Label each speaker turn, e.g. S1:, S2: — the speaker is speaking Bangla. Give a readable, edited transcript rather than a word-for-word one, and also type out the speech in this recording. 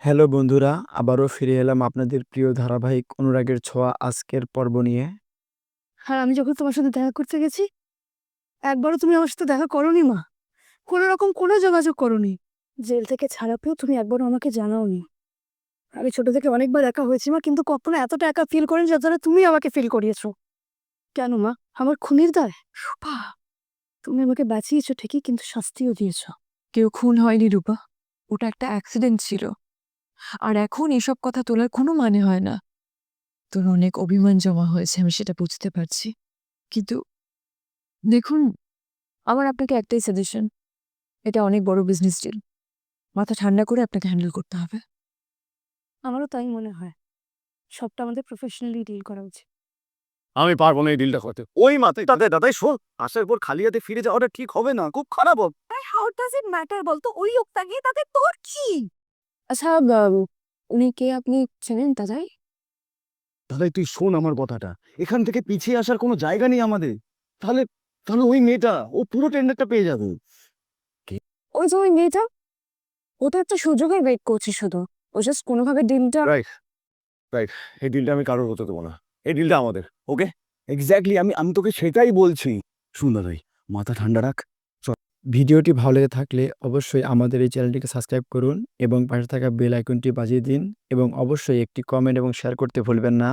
S1: হ্যালো বন্ধুরা, আবারও ফিরে এলাম আপনাদের প্রিয় ধারাবাহিক অনুরাগের ছোঁয়া আজকের পর্ব নিয়ে।
S2: আর আমি যখন তোমার সাথে দেখা করতে গেছি, একবারও তুমি আমার সাথে দেখা করোনি মা। কোনো রকম কোনো যোগাযোগ করোনি। জেল থেকে ছাড়া পেয়েও তুমি একবারও আমাকে জানাওনি। আমি ছোট থেকে অনেকবার একা হয়েছি মা, কিন্তু কখনো এতটা একা ফিল করিনি যতটা তুমি আমাকে ফিল করিয়েছো। কেন মা, আমার খুনির দায়? রূপা, তুমি আমাকে বাঁচিয়েছো ঠিকই, কিন্তু শাস্তিও দিয়েছো।
S3: কেউ খুন হয়নি রূপা, ওটা একটা অ্যাক্সিডেন্ট ছিল। আর এখন এসব কথা তোলার কোনো মানে হয় না। তোর অনেক অভিমান জমা হয়েছে, আমি সেটা বুঝতে পারছি। কিন্তু দেখুন, আমার আপনাকে একটাই সাজেশন, এটা অনেক বড় বিজনেস ডিল। মাথা ঠান্ডা করে আপনাকে হ্যান্ডেল করতে হবে।
S2: আমারও তাই মনে হয়, সবটা আমাদের প্রফেশনালি ডিল করা উচিত।
S4: আমি পারবো না এই ডিলটা করতে। ওই মাথায় দাদাই শোন, আসার পর খালি হাতে ফিরে যাওয়াটা ঠিক হবে না, খুব খারাপ হবে।
S2: হাউ ডাজ ইট ম্যাটার বলতো? ওই লোকটা গিয়ে তাতে তোর কি?
S3: আচ্ছা, উনি কে আপনি চেনেন দাদাই?
S4: দাদাই তুই শোন আমার কথাটা, এখান থেকে পিছিয়ে আসার কোনো জায়গা নেই আমাদের। তাহলে তাহলে ওই মেয়েটা ও পুরো টেন্ডারটা পেয়ে যাবে।
S3: ওই যে ওই মেয়েটা, ওটা একটা সুযোগের ওয়েট করছে শুধু। ও জাস্ট কোনোভাবে ডিলটা।
S4: Right, right. এই ডিলটা আমি কারোর হতে দেবো না, এই ডিলটা আমাদের। ওকে, এক্স্যাক্টলি, আমি আমি তোকে সেটাই বলছি। শুন দাদাই, মাথা ঠান্ডা রাখ।
S1: ভিডিওটি ভালো লেগে থাকলে অবশ্যই আমাদের এই চ্যানেলটিকে সাবস্ক্রাইব করুন এবং পাশে থাকা বেল আইকনটি বাজিয়ে দিন এবং অবশ্যই একটি কমেন্ট এবং শেয়ার করতে ভুলবেন না।